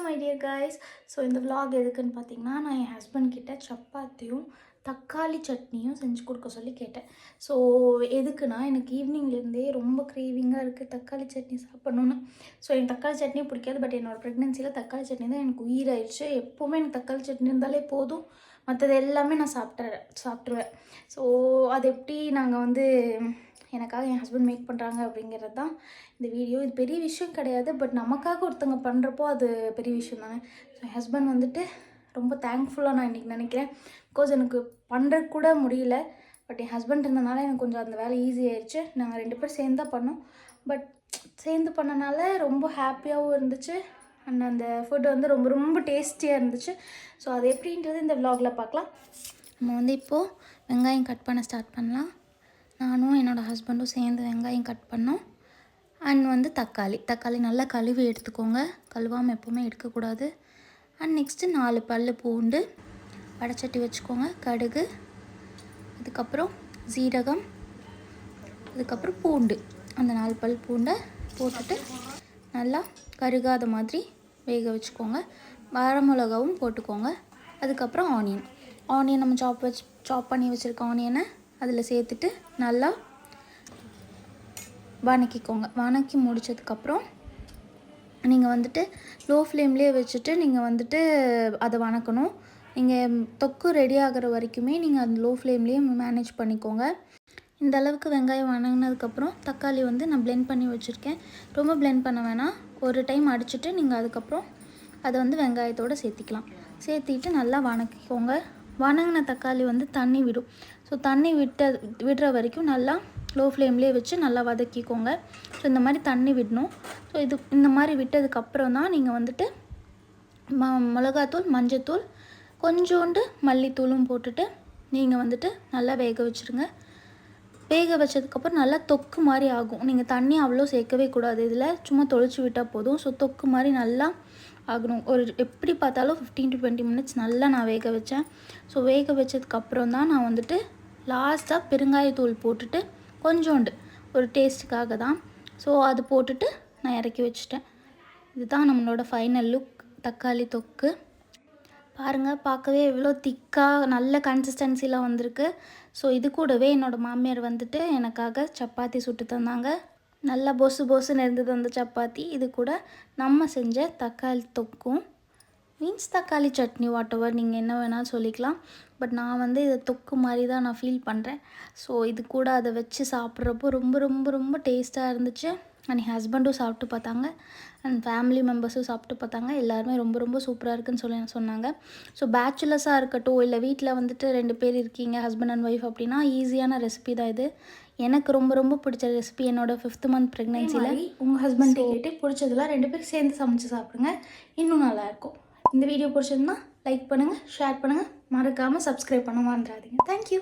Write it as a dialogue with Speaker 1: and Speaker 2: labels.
Speaker 1: My dear guys. So இந்த vlog எதுக்குன்னு பார்த்தீங்கன்னா, நான் என் ஹஸ்பண்ட் கிட்ட சப்பாத்தியும் தக்காளி சட்னியும் செஞ்சு கொடுக்க சொல்லி கேட்டேன். ஸோ எதுக்குன்னா, எனக்கு ஈவினிங்லேருந்தே ரொம்ப க்ரேவிங்காக இருக்குது தக்காளி சட்னி சாப்பிட்ணுன்னு. ஸோ எனக்கு தக்காளி சட்னியும் பிடிக்காது, பட் என்னோடய ப்ரெக்னென்சியில் தக்காளி சட்னி தான் எனக்கு உயிராயிடுச்சு. எப்போவுமே எனக்கு தக்காளி சட்னி இருந்தாலே போதும், மற்றது எல்லாமே நான் சாப்பிட்ருவேன். ஸோ அது எப்படி நாங்கள் எனக்காக என் ஹஸ்பண்ட் மேக் பண்ணுறாங்க அப்படிங்கிறது தான் இந்த வீடியோ. இது பெரிய விஷயம் கிடையாது, பட் நமக்காக ஒருத்தவங்க பண்ணுறப்போ அது பெரிய விஷயம் தானே. ஸோ என் ஹஸ்பண்ட் ரொம்ப தேங்க்ஃபுல்லாக நான் இன்றைக்கி நினைக்கிறேன். பிகாஸ் எனக்கு பண்ணுறது கூட முடியல, பட் என் ஹஸ்பண்ட் இருந்தனால எனக்கு கொஞ்சம் அந்த வேலை ஈஸியாகிடுச்சு. நாங்கள் 2 பேரும் சேர்ந்து தான் பண்ணோம், பட் சேர்ந்து பண்ணனால ரொம்ப ஹாப்பியாகவும் இருந்துச்சு. அண்ட் அந்த ஃபுட் ரொம்ப ரொம்ப டேஸ்டியாக இருந்துச்சு. ஸோ அது எப்படின்றது இந்த விலாகில் பார்க்கலாம். நம்ம இப்போது வெங்காயம் கட் பண்ண ஸ்டார்ட் பண்ணலாம். நானும் என்னோடய ஹஸ்பண்டும் சேர்ந்து வெங்காயம் கட் பண்ணோம். அண்ட் தக்காளி நல்லா கழுவி எடுத்துக்கோங்க, கழுவாமல் எப்போவுமே எடுக்கக்கூடாது. அண்ட் நெக்ஸ்ட்டு 4 பல் பூண்டு, வடைச்சட்டி வச்சுக்கோங்க, கடுகு, அதுக்கப்புறம் சீரகம், அதுக்கப்புறம் பூண்டு. அந்த 4 பல் பூண்டை போட்டுட்டு நல்லா கருகாத மாதிரி வேக வச்சுக்கோங்க. வரமிளகாவும் போட்டுக்கோங்க. அதுக்கப்புறம் ஆனியன் நம்ம சாப் பண்ணி வச்சுருக்க ஆனியனை அதில் சேர்த்துட்டு நல்லா வணக்கிக்கோங்க. வணக்கி முடித்ததுக்கப்புறம் நீங்கள் லோ ஃப்ளேம்லேயே வச்சுட்டு நீங்கள் அதை வணக்கணும். நீங்கள் தொக்கு ரெடி ஆகிற வரைக்குமே நீங்கள் அந்த லோ ஃப்ளேம்லேயே மேனேஜ் பண்ணிக்கோங்க. இந்த அளவுக்கு வெங்காயம் வணங்கினதுக்கப்புறம் தக்காளி நான் பிளெண்ட் பண்ணி வச்சுருக்கேன். ரொம்ப பிளெண்ட் பண்ண வேணாம், ஒரு டைம் அடிச்சுட்டு நீங்கள் அதுக்கப்புறம் அதை வெங்காயத்தோடு சேர்த்திட்டு நல்லா வணக்கிக்கோங்க. வணங்கின தக்காளி தண்ணி விடும். ஸோ தண்ணி விடுற வரைக்கும் நல்லா லோ ஃப்ளேம்லேயே வச்சு நல்லா வதக்கிக்கோங்க. ஸோ இந்த மாதிரி தண்ணி விடணும். ஸோ இந்த மாதிரி விட்டதுக்கப்புறம் தான் நீங்கள் மிளகாத்தூள், மஞ்சத்தூள், கொஞ்சோண்டு மல்லித்தூளும் போட்டுட்டு நீங்கள் நல்லா வேக வச்சுருங்க. வேக வச்சதுக்கப்புறம் நல்லா தொக்கு மாதிரி ஆகும். நீங்கள் தண்ணி அவ்வளோ சேர்க்கவே கூடாது, இதில் சும்மா தொளிச்சு விட்டால் போதும். ஸோ தொக்கு மாதிரி நல்லா ஆகணும். ஒரு எப்படி பார்த்தாலும் 15 to 20 minutes நல்லா நான் வேக வச்சேன். ஸோ வேக வச்சதுக்கப்புறம் தான் நான் லாஸ்ட்டாக பெருங்காயத்தூள் போட்டுட்டு கொஞ்சோண்டு ஒரு டேஸ்ட்டுக்காக தான். ஸோ அது போட்டுட்டு நான் இறக்கி வச்சிட்டேன். இதுதான் நம்மளோட ஃபைனல் லுக் தக்காளி தொக்கு. பாருங்கள், பார்க்கவே எவ்வளோ திக்காக நல்ல கன்சிஸ்டன்சியில் வந்திருக்கு. ஸோ இது கூடவே என்னோடய மாமியார் எனக்காக சப்பாத்தி சுட்டு தந்தாங்க. நல்லா பொசுன்னு இருந்தது அந்த சப்பாத்தி. இது கூட நம்ம செஞ்ச தக்காளி தொக்கும், மீன்ஸ் தக்காளி சட்னி, வாட்டெவர் நீங்கள் என்ன வேணாலும் சொல்லிக்கலாம். பட் நான் இதை தொக்கு மாதிரி தான் நான் ஃபீல் பண்ணுறேன். ஸோ இது கூட அதை வச்சு சாப்பிட்றப்போ ரொம்ப ரொம்ப ரொம்ப டேஸ்ட்டாக இருந்துச்சு. அண்ட் என் ஹஸ்பண்டும் சாப்பிட்டு பார்த்தாங்க, அண்ட் ஃபேமிலி மெம்பர்ஸும் சாப்பிட்டு பார்த்தாங்க. எல்லாருமே ரொம்ப ரொம்ப சூப்பராக இருக்குன்னு சொன்னாங்க. ஸோ பேச்சுலர்ஸாக இருக்கட்டும், இல்லை வீட்டில் 2 பேர் இருக்கீங்க, ஹஸ்பண்ட் அண்ட் ஒய்ஃப், அப்படின்னா ஈஸியான ரெசிபி தான் இது. எனக்கு ரொம்ப ரொம்ப பிடிச்ச ரெசிபி. என்னோடய 5th month ப்ரெக்னென்சியில் உங்கள் ஹஸ்பண்ட் கேட்டு பிடிச்சதெல்லாம் 2 பேர் சேர்ந்து சமைச்சு சாப்பிடுங்க, இன்னும் நல்லாயிருக்கும். இந்த வீடியோ பிடிச்சிருந்தா லைக் பண்ணுங்கள், ஷேர் பண்ணுங்கள், மறக்காமல் சப்ஸ்கிரைப் பண்ண மறந்துடாதீங்க. தேங்க்யூ.